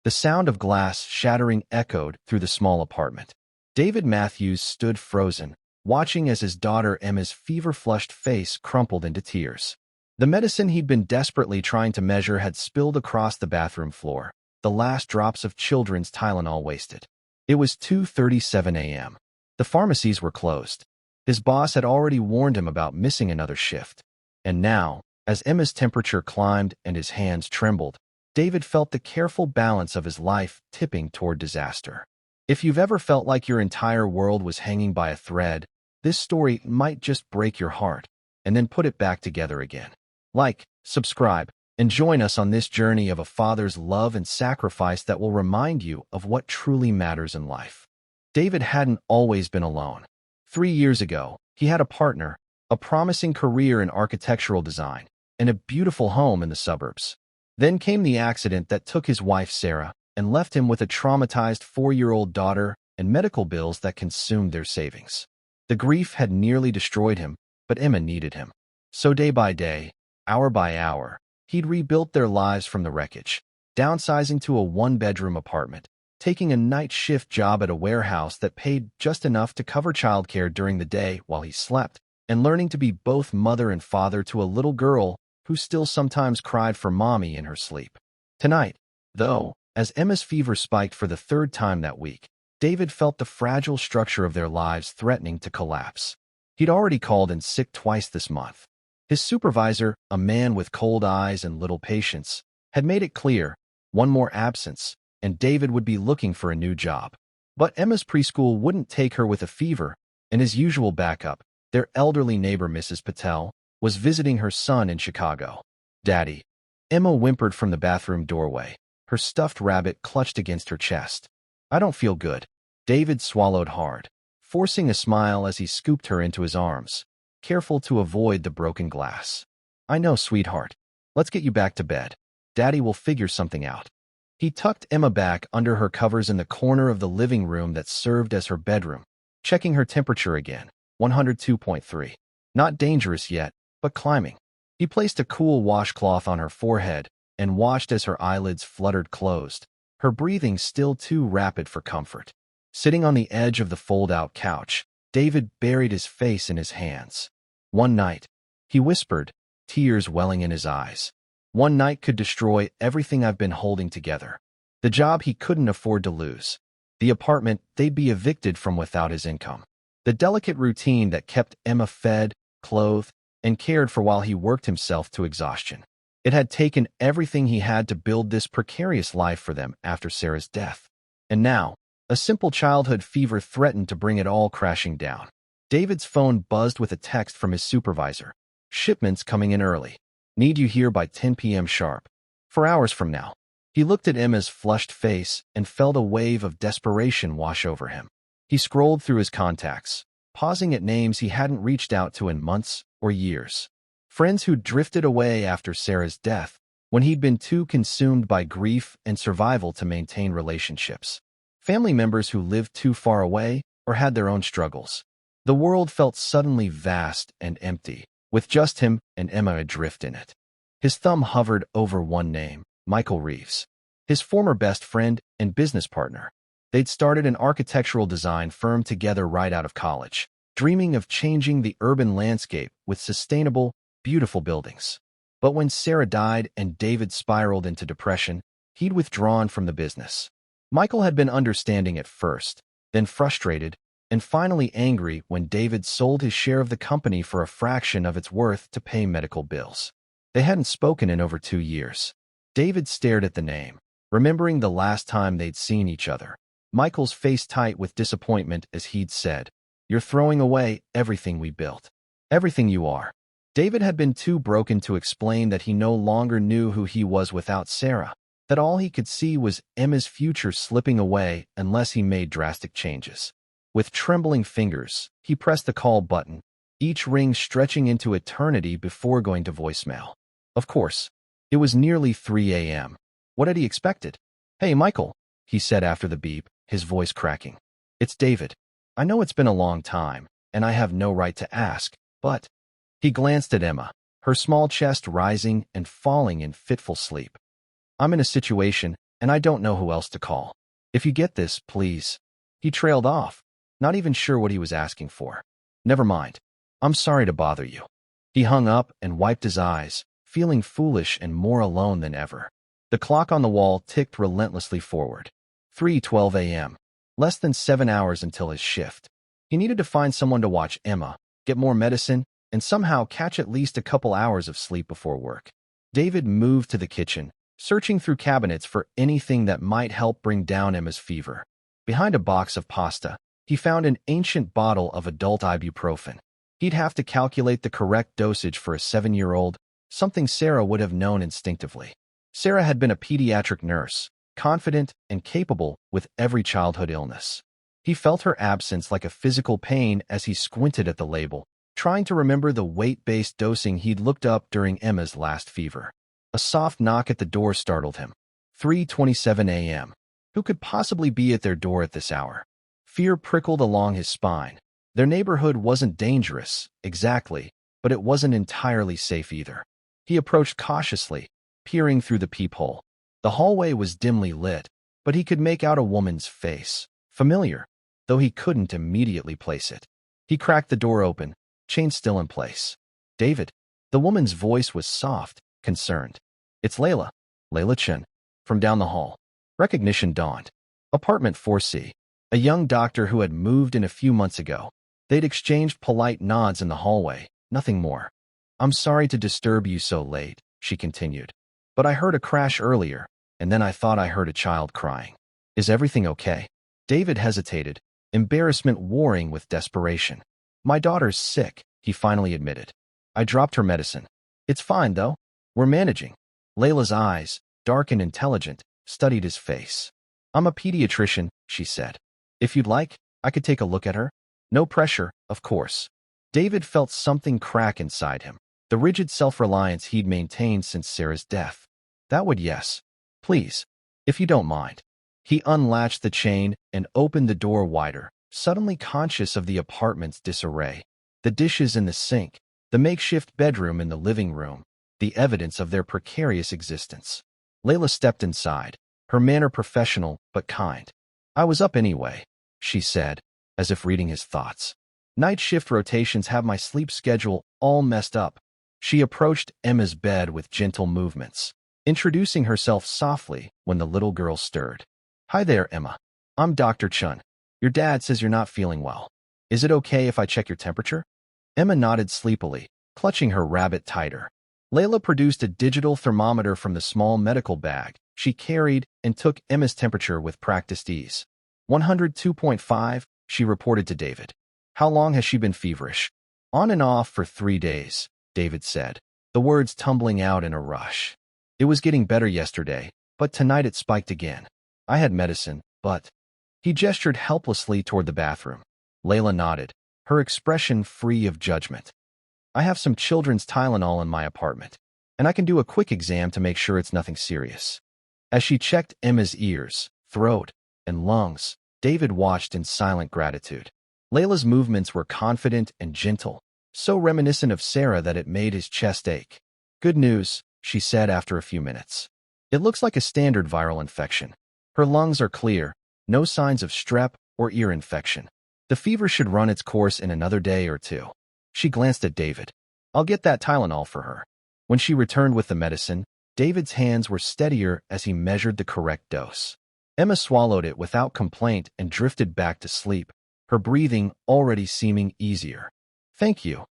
The sound of glass shattering echoed through the small apartment. David Matthews stood frozen, watching as his daughter Emma's fever-flushed face crumpled into tears. The medicine he'd been desperately trying to measure had spilled across the bathroom floor, the last drops of children's Tylenol wasted. It was 2:37 a.m. The pharmacies were closed. His boss had already warned him about missing another shift. And now, as Emma's temperature climbed and his hands trembled, David felt the careful balance of his life tipping toward disaster. If you've ever felt like your entire world was hanging by a thread, this story might just break your heart and then put it back together again. Like, subscribe, and join us on this journey of a father's love and sacrifice that will remind you of what truly matters in life. David hadn't always been alone. 3 years ago, he had a partner, a promising career in architectural design, and a beautiful home in the suburbs. Then came the accident that took his wife Sarah and left him with a traumatized 4-year-old daughter and medical bills that consumed their savings. The grief had nearly destroyed him, but Emma needed him. So day by day, hour by hour, he'd rebuilt their lives from the wreckage, downsizing to a 1-bedroom apartment, taking a night shift job at a warehouse that paid just enough to cover childcare during the day while he slept, and learning to be both mother and father to a little girl who still sometimes cried for mommy in her sleep. Tonight, though, as Emma's fever spiked for the 3rd time that week, David felt the fragile structure of their lives threatening to collapse. He'd already called in sick twice this month. His supervisor, a man with cold eyes and little patience, had made it clear, one more absence, and David would be looking for a new job. But Emma's preschool wouldn't take her with a fever, and his usual backup, their elderly neighbor Mrs. Patel, was visiting her son in Chicago. "Daddy." Emma whimpered from the bathroom doorway, her stuffed rabbit clutched against her chest. "I don't feel good." David swallowed hard, forcing a smile as he scooped her into his arms, careful to avoid the broken glass. "I know, sweetheart. Let's get you back to bed. Daddy will figure something out." He tucked Emma back under her covers in the corner of the living room that served as her bedroom, checking her temperature again, 102.3. Not dangerous yet, but climbing. He placed a cool washcloth on her forehead and watched as her eyelids fluttered closed, her breathing still too rapid for comfort. Sitting on the edge of the fold-out couch, David buried his face in his hands. "One night," he whispered, tears welling in his eyes. "One night could destroy everything I've been holding together. The job he couldn't afford to lose. The apartment they'd be evicted from without his income. The delicate routine that kept Emma fed, clothed, and cared for while he worked himself to exhaustion. It had taken everything he had to build this precarious life for them after Sarah's death. And now, a simple childhood fever threatened to bring it all crashing down. David's phone buzzed with a text from his supervisor. "Shipments coming in early. Need you here by 10 p.m. sharp. 4 hours from now." He looked at Emma's flushed face and felt a wave of desperation wash over him. He scrolled through his contacts, pausing at names he hadn't reached out to in months or years. Friends who'd drifted away after Sarah's death, when he'd been too consumed by grief and survival to maintain relationships. Family members who lived too far away or had their own struggles. The world felt suddenly vast and empty, with just him and Emma adrift in it. His thumb hovered over one name, Michael Reeves, his former best friend and business partner. They'd started an architectural design firm together right out of college, dreaming of changing the urban landscape with sustainable, beautiful buildings. But when Sarah died and David spiraled into depression, he'd withdrawn from the business. Michael had been understanding at first, then frustrated, and finally angry when David sold his share of the company for a fraction of its worth to pay medical bills. They hadn't spoken in over 2 years. David stared at the name, remembering the last time they'd seen each other. Michael's face tight with disappointment as he'd said, "You're throwing away everything we built. Everything you are." David had been too broken to explain that he no longer knew who he was without Sarah, that all he could see was Emma's future slipping away unless he made drastic changes. With trembling fingers, he pressed the call button, each ring stretching into eternity before going to voicemail. Of course, it was nearly 3 a.m. What had he expected? "Hey, Michael," he said after the beep, his voice cracking. "It's David. I know it's been a long time, and I have no right to ask, but..." He glanced at Emma, her small chest rising and falling in fitful sleep. "I'm in a situation and I don't know who else to call. If you get this, please." He trailed off, not even sure what he was asking for. "Never mind. I'm sorry to bother you." He hung up and wiped his eyes, feeling foolish and more alone than ever. The clock on the wall ticked relentlessly forward. 3:12 a.m. Less than 7 hours until his shift. He needed to find someone to watch Emma, get more medicine, and somehow catch at least a couple hours of sleep before work. David moved to the kitchen, searching through cabinets for anything that might help bring down Emma's fever. Behind a box of pasta, he found an ancient bottle of adult ibuprofen. He'd have to calculate the correct dosage for a 7-year-old, something Sarah would have known instinctively. Sarah had been a pediatric nurse, confident and capable with every childhood illness. He felt her absence like a physical pain as he squinted at the label, trying to remember the weight-based dosing he'd looked up during Emma's last fever. A soft knock at the door startled him. 3:27 a.m. Who could possibly be at their door at this hour? Fear prickled along his spine. Their neighborhood wasn't dangerous, exactly, but it wasn't entirely safe either. He approached cautiously, peering through the peephole. The hallway was dimly lit, but he could make out a woman's face. Familiar, though he couldn't immediately place it. He cracked the door open, chain still in place. "David." The woman's voice was soft, concerned. "It's Layla. Layla Chen." From down the hall. Recognition dawned. Apartment 4C. A young doctor who had moved in a few months ago. They'd exchanged polite nods in the hallway, nothing more. "I'm sorry to disturb you so late," she continued. "But I heard a crash earlier, and then I thought I heard a child crying. Is everything okay?" David hesitated, embarrassment warring with desperation. "My daughter's sick," he finally admitted. "I dropped her medicine. It's fine, though. We're managing." Layla's eyes, dark and intelligent, studied his face. "I'm a pediatrician," she said. "If you'd like, I could take a look at her." No pressure, of course. David felt something crack inside him, the rigid self-reliance he'd maintained since Sarah's death. "That would, yes. Please, if you don't mind." He unlatched the chain and opened the door wider, suddenly conscious of the apartment's disarray. The dishes in the sink, the makeshift bedroom in the living room, the evidence of their precarious existence. Layla stepped inside, her manner professional but kind. "I was up anyway," she said, as if reading his thoughts. "Night shift rotations have my sleep schedule all messed up." She approached Emma's bed with gentle movements, introducing herself softly when the little girl stirred. "Hi there, Emma. I'm Dr. Chun. Your dad says you're not feeling well. Is it okay if I check your temperature?" Emma nodded sleepily, clutching her rabbit tighter. Layla produced a digital thermometer from the small medical bag she carried and took Emma's temperature with practiced ease. 102.5, she reported to David. "How long has she been feverish?" "On and off for 3 days, David said, the words tumbling out in a rush. "It was getting better yesterday, but tonight it spiked again. I had medicine, but—" He gestured helplessly toward the bathroom. Layla nodded, her expression free of judgment. "I have some children's Tylenol in my apartment, and I can do a quick exam to make sure it's nothing serious." As she checked Emma's ears, throat, and lungs, David watched in silent gratitude. Layla's movements were confident and gentle, so reminiscent of Sarah that it made his chest ache. "Good news," she said after a few minutes. "It looks like a standard viral infection. Her lungs are clear, no signs of strep or ear infection. The fever should run its course in another day or 2. She glanced at David. "I'll get that Tylenol for her." When she returned with the medicine, David's hands were steadier as he measured the correct dose. Emma swallowed it without complaint and drifted back to sleep, her breathing already seeming easier. "Thank you,"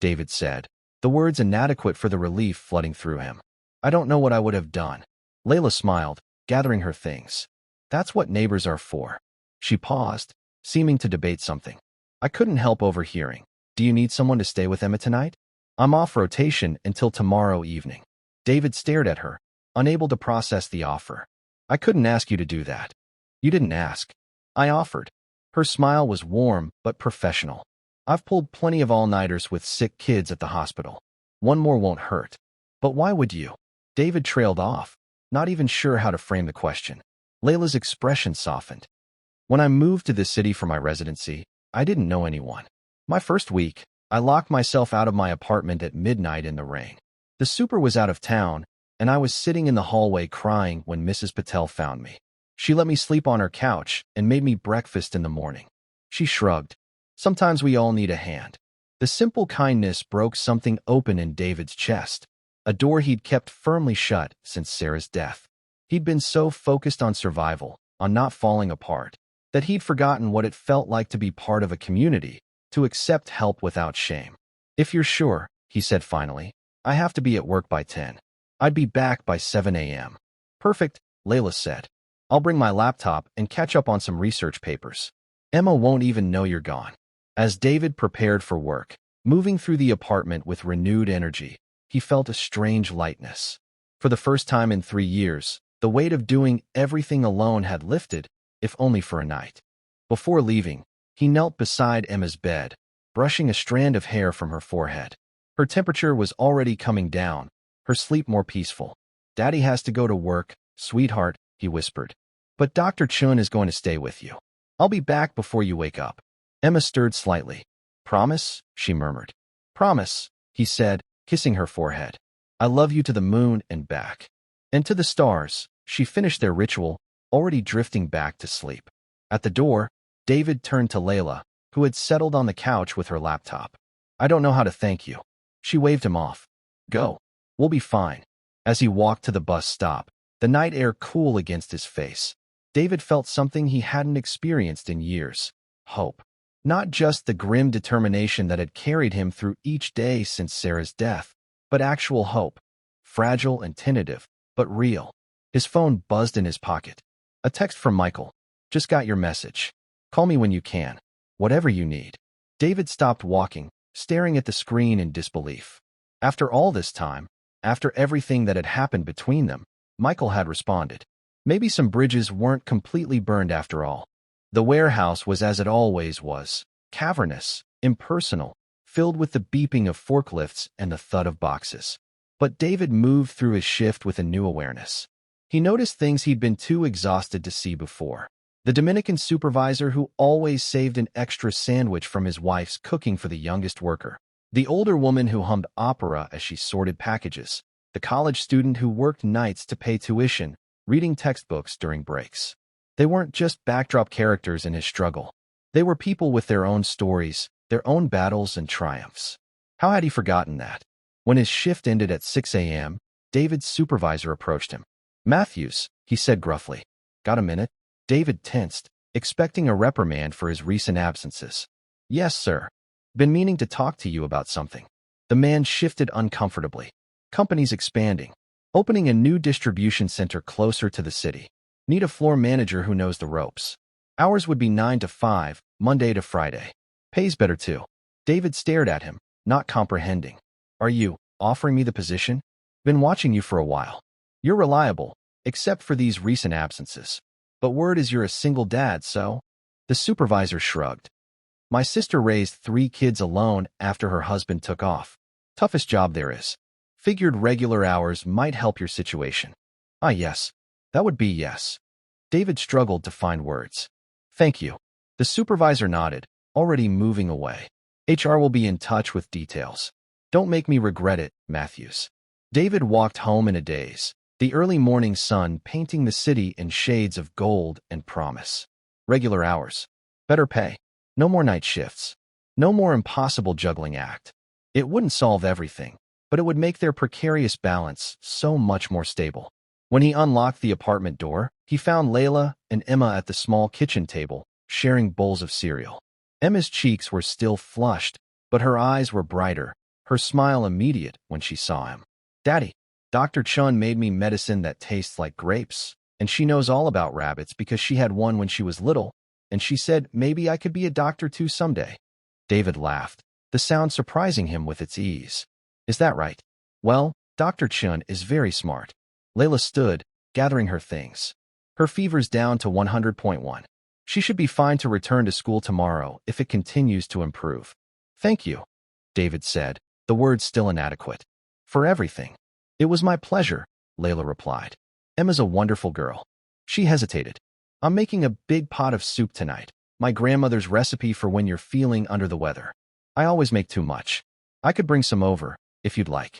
David said, the words inadequate for the relief flooding through him. "I don't know what I would have done." Layla smiled, gathering her things. "That's what neighbors are for." She paused, seeming to debate something. "I couldn't help overhearing. Do you need someone to stay with Emma tonight?" "I'm off rotation until tomorrow evening." David stared at her, unable to process the offer. "I couldn't ask you to do that." "You didn't ask. I offered." Her smile was warm but professional. "I've pulled plenty of all-nighters with sick kids at the hospital. One more won't hurt." "But why would you?" David trailed off, not even sure how to frame the question. Layla's expression softened. "When I moved to this city for my residency, I didn't know anyone. My first week, I locked myself out of my apartment at midnight in the rain. The super was out of town, and I was sitting in the hallway crying when Mrs. Patel found me. She let me sleep on her couch and made me breakfast in the morning. She shrugged. Sometimes we all need a hand. The simple kindness broke something open in David's chest, a door he'd kept firmly shut since Sarah's death. He'd been so focused on survival, on not falling apart, that he'd forgotten what it felt like to be part of a community, to accept help without shame. "If you're sure," he said finally, "I have to be at work by 10. I'd be back by 7 a.m. "Perfect," Layla said. "I'll bring my laptop and catch up on some research papers. Emma won't even know you're gone." As David prepared for work, moving through the apartment with renewed energy, he felt a strange lightness. For the first time in 3 years, the weight of doing everything alone had lifted, if only for a night. Before leaving, he knelt beside Emma's bed, brushing a strand of hair from her forehead. Her temperature was already coming down, her sleep more peaceful. "Daddy has to go to work, sweetheart," he whispered. "But Dr. Chun is going to stay with you. I'll be back before you wake up." Emma stirred slightly. "Promise?" she murmured. "Promise," he said, kissing her forehead. "I love you to the moon and back." And to the stars. She finished their ritual, already drifting back to sleep. At the door, David turned to Layla, who had settled on the couch with her laptop. "I don't know how to thank you." She waved him off. "Go. We'll be fine." As he walked to the bus stop, the night air cool against his face, David felt something he hadn't experienced in years: hope. Not just the grim determination that had carried him through each day since Sarah's death, but actual hope. Fragile and tentative, but real. His phone buzzed in his pocket. A text from Michael. "Just got your message. Call me when you can. Whatever you need." David stopped walking, staring at the screen in disbelief. After all this time, after everything that had happened between them, Michael had responded. Maybe some bridges weren't completely burned after all. The warehouse was as it always was, cavernous, impersonal, filled with the beeping of forklifts and the thud of boxes. But David moved through his shift with a new awareness. He noticed things he'd been too exhausted to see before. The Dominican supervisor who always saved an extra sandwich from his wife's cooking for the youngest worker. The older woman who hummed opera as she sorted packages. The college student who worked nights to pay tuition, reading textbooks during breaks. They weren't just backdrop characters in his struggle. They were people with their own stories, their own battles and triumphs. How had he forgotten that? When his shift ended at 6 a.m., David's supervisor approached him. "Matthews," he said gruffly. "Got a minute?" David tensed, expecting a reprimand for his recent absences. "Yes, sir. Been meaning to talk to you about something." The man shifted uncomfortably. "Company's expanding. Opening a new distribution center closer to the city. Need a floor manager who knows the ropes. Hours would be 9 to 5, Monday to Friday. Pays better too." David stared at him, not comprehending. "Are you offering me the position? Been watching you for a while. You're reliable, except for these recent absences. But word is you're a single dad, so?" The supervisor shrugged. "My sister raised 3 kids alone after her husband took off. Toughest job there is. Figured regular hours might help your situation." "Ah, yes. That would be yes." David struggled to find words. "Thank you." The supervisor nodded, already moving away. "HR will be in touch with details. Don't make me regret it, Matthews." David walked home in a daze, the early morning sun painting the city in shades of gold and promise. Regular hours. Better pay. No more night shifts. No more impossible juggling act. It wouldn't solve everything, but it would make their precarious balance so much more stable. When he unlocked the apartment door, he found Layla and Emma at the small kitchen table, sharing bowls of cereal. Emma's cheeks were still flushed, but her eyes were brighter, her smile immediate when she saw him. "Daddy, Dr. Chun made me medicine that tastes like grapes, and she knows all about rabbits because she had one when she was little, and she said maybe I could be a doctor too someday." David laughed, the sound surprising him with its ease. "Is that right? Well, Dr. Chun is very smart." Layla stood, gathering her things. "Her fever's down to 100.1. She should be fine to return to school tomorrow if it continues to improve." "Thank you," David said, the words still inadequate. "For everything." "It was my pleasure," Layla replied. "Emma's a wonderful girl." She hesitated. "I'm making a big pot of soup tonight, my grandmother's recipe for when you're feeling under the weather. I always make too much. I could bring some over, if you'd like."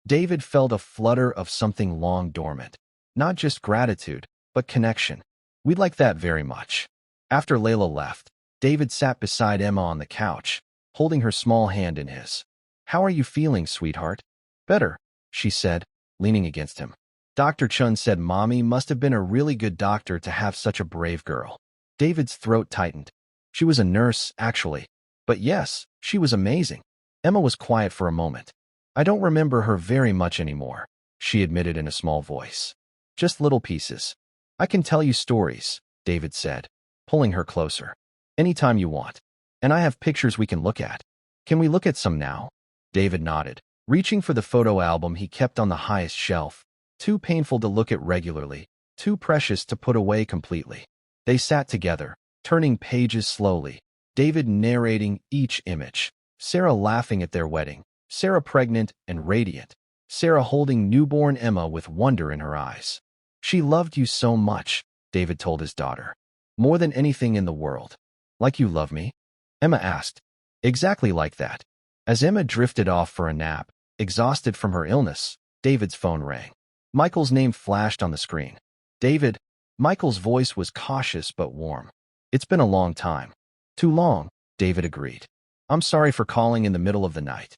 David felt a flutter of something long dormant. Not just gratitude, but connection. We'd like that very much. After Layla left, David sat beside Emma on the couch, holding her small hand in his. "How are you feeling, sweetheart?" "Better," she said, leaning against him. Dr. Chun said Mommy must have been a really good doctor to have such a brave girl. David's throat tightened. She was a nurse, actually. But yes, she was amazing. Emma was quiet for a moment. "I don't remember her very much anymore," she admitted in a small voice. "Just little pieces." "I can tell you stories," David said, pulling her closer. "Anytime you want. And I have pictures we can look at. Can we look at some now?" David nodded, reaching for the photo album he kept on the highest shelf. Too painful to look at regularly, too precious to put away completely. They sat together, turning pages slowly, David narrating each image. Sarah laughing at their wedding, Sarah pregnant and radiant, Sarah holding newborn Emma with wonder in her eyes. "She loved you so much," David told his daughter. "More than anything in the world." "Like you love me?" Emma asked. "Exactly like that." As Emma drifted off for a nap, exhausted from her illness, David's phone rang. Michael's name flashed on the screen. "David." Michael's voice was cautious but warm. "It's been a long time." "Too long," David agreed. "I'm sorry for calling in the middle of the night."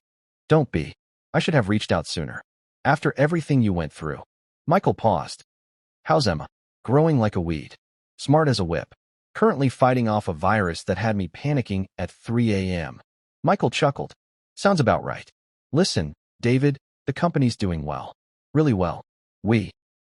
"Don't be. I should have reached out sooner. After everything you went through." Michael paused. "How's Emma?" "Growing like a weed. Smart as a whip. Currently fighting off a virus that had me panicking at 3 a.m. Michael chuckled. "Sounds about right." "Listen, David, the company's doing well. Really well. We